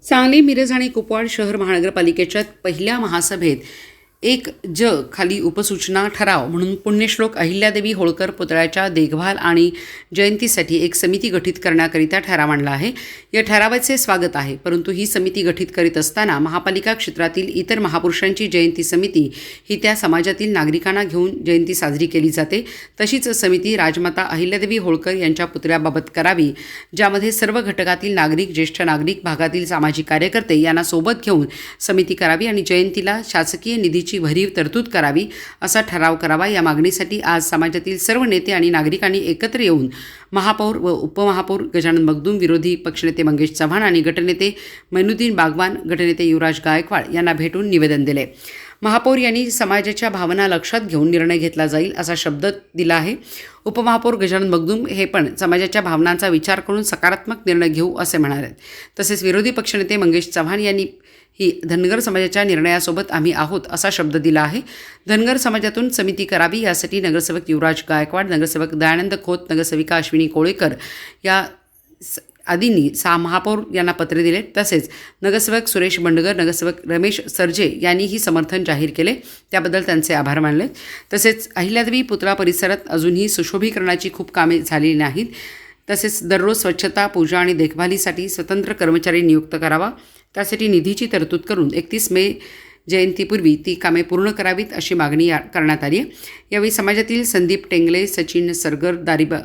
सांगली, मिरज आणि कुपवाड शहर महानगरपालिकेच्या पहिल्या महासभेत एक ज खाली उपसूचना ठराव म्हणून पुण्यश्लोक अहिल्यादेवी होळकर पुतळ्याच्या देखभाल आणि जयंतीसाठी एक समिती गठीत करण्याकरिता ठराव आणला आहे। या ठरावाचे स्वागत आहे, परंतु ही समिती गठीत करीत असताना महापालिका क्षेत्रातील इतर महापुरुषांची जयंती समिती ही त्या समाजातील नागरिकांना घेऊन जयंती साजरी केली जाते। तशीच समिती राजमाता अहिल्यादेवी होळकर यांच्या पुतळ्याबाबत करावी, ज्यामध्ये सर्व घटकातील नागरिक, ज्येष्ठ नागरिक, भागातील सामाजिक कार्यकर्ते यांना सोबत घेऊन समिती करावी आणि जयंतीला शासकीय निधीची भरीव तरतूद करावी असा ठराव करावा। या मागणीसाठी आज समाजातील सर्व नेते आणि नागरिकांनी एकत्र येऊन महापौर व उपमहापौर गजानन मगदूम, विरोधी पक्षनेते मंगेश चव्हाण आणि गटनेते मैनुद्दीन बागवान, गटनेते युवराज गायकवाड यांना भेटून निवेदन दिले। महापौर यांनी समाजाच्या भावना लक्षात घेऊन निर्णय घेतला जाईल असा शब्द दिला आहे। उपमहापौर गजानन मगदूम हे पण समाजाच्या भावनांचा विचार करून सकारात्मक निर्णय घेऊ असे म्हणाले। तसेच विरोधी पक्षनेते मंगेश चव्हाण यांनी ही धनगर समाजाच्या निर्णयासोबत आम्ही आहोत असा शब्द दिला आहे। धनगर समाजातून समिती करावी यासाठी नगरसेवक युवराज गायकवाड, नगरसेवक दयानंद खोत, नगरसेविका अश्विनी कोळेकर या आदींनी महापौर यांना पत्र दिले। तसेच नगरसेवक सुरेश बंडगर, नगरसेवक रमेश सरजे यांनीही समर्थन जाहीर केले, त्याबद्दल त्यांचे आभार मानले। तसेच अहिल्यादेवी पुतळा परिसरात अजूनही सुशोभीकरणाची खूप कामे झालेली नाहीत। तसेच दररोज स्वच्छता, पूजा आणि देखभालीसाठी स्वतंत्र कर्मचारी नियुक्त करावा, त्यासाठी निधीची तरतूद करून 31 मे जयंतीपूर्वी ती कामे पूर्ण करावीत अशी मागणी करण्यात आली। यावेळी समाजातील संदीप टेंगले, सचिन सरगर,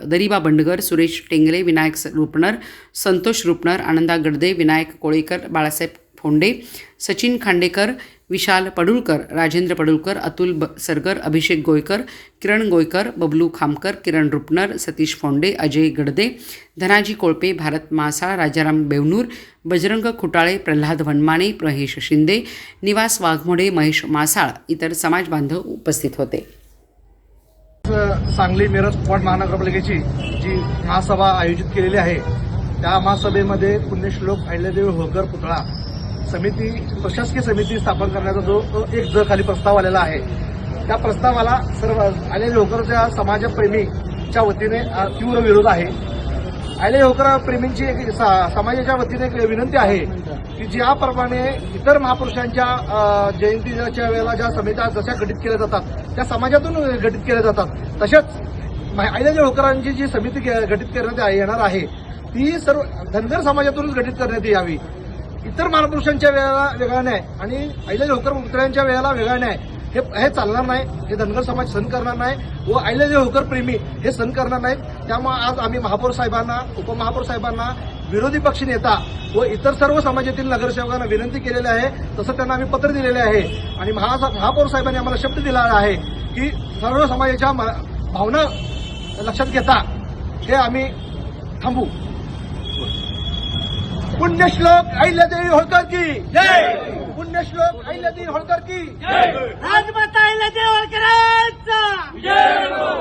दरिबा बंडगर, सुरेश टेंगले, विनायक रुपनर, संतोष रुपनर, आनंदा गडदे, विनायक कोळेकर, बाळासाहेब फोंडे, सचिन खांडेकर, विशाल पडुळकर, राजेंद्र पडुळकर, अतुल सरगर, अभिषेक गोयकर, किरण गोयकर, बबलू खामकर, किरण रुपनर, सतीश फोंडे, अजय गडदे, धनाजी कोळपे, भारत मासाळ, राजाराम बेवनूर, बजरंग खुटाळे, प्रल्हाद वनमाने, महेश शिंदे, निवास वाघमोडे, महेश मासाळ इतर समाज बांधव उपस्थित होते। सांगली, मिरज, कुपवाड महानगरपालिकेची जी महासभा आयोजित केलेली आहे, त्या महासभेमध्ये पुण्यश्लोक अहिल्यादेवी होळकर पुतळा समिती, प्रशासकीय समिती स्थापन करण्याचा जो एक ज खाली प्रस्ताव आलेला आहे, त्या प्रस्तावाला सर्व अहिल्यादेवी होळकरच्या समाजप्रेमीच्या वतीने तीव्र विरोध आहे। अहिल्यादेवी होळकर प्रेमींची एक समाजाच्या वतीने एक विनंती आहे की ज्याप्रमाणे इतर महापुरुषांच्या जयंतीच्या वेळेला ज्या समित्या जशा गठीत केल्या जातात त्या समाजातून गठीत केल्या जातात, तशाच अहिल्यादेवी होळकरांची जी समिती गठीत करण्यात येणार आहे ती सर्व धनगर समाजातूनच गठीत करण्यात यावी। इतर महापुरुषांच्या वेळेला वेगळा नाही आणि अहिल्यादेवी होळकर पुतळ्यांच्या वेळेला वेगळा नाही, हे चालणार नाही, हे धनगर समाज सहन करणार नाही व अहिल्यादेवी होळकर प्रेमी हे सहन करणार नाहीत। त्यामुळे आज आम्ही महापौर साहेबांना, उपमहापौर साहेबांना, विरोधी पक्ष नेता व इतर सर्व समाजातील नगरसेवकांना विनंती केलेली आहे, तसं त्यांना आम्ही पत्र दिलेले आहे आणि महापौर साहेबांनी आम्हाला शब्द दिला आहे की सर्व समाजाच्या भावना लक्षात घेता हे आम्ही थांबू। पुण्यश्लोक अहिल्यादेवी होळकर की जय, पुण्यश्लोक अहिल्यादेवी होळकर की जय, राजमाता अहिल्यादेवी होळकरांचा जय हो।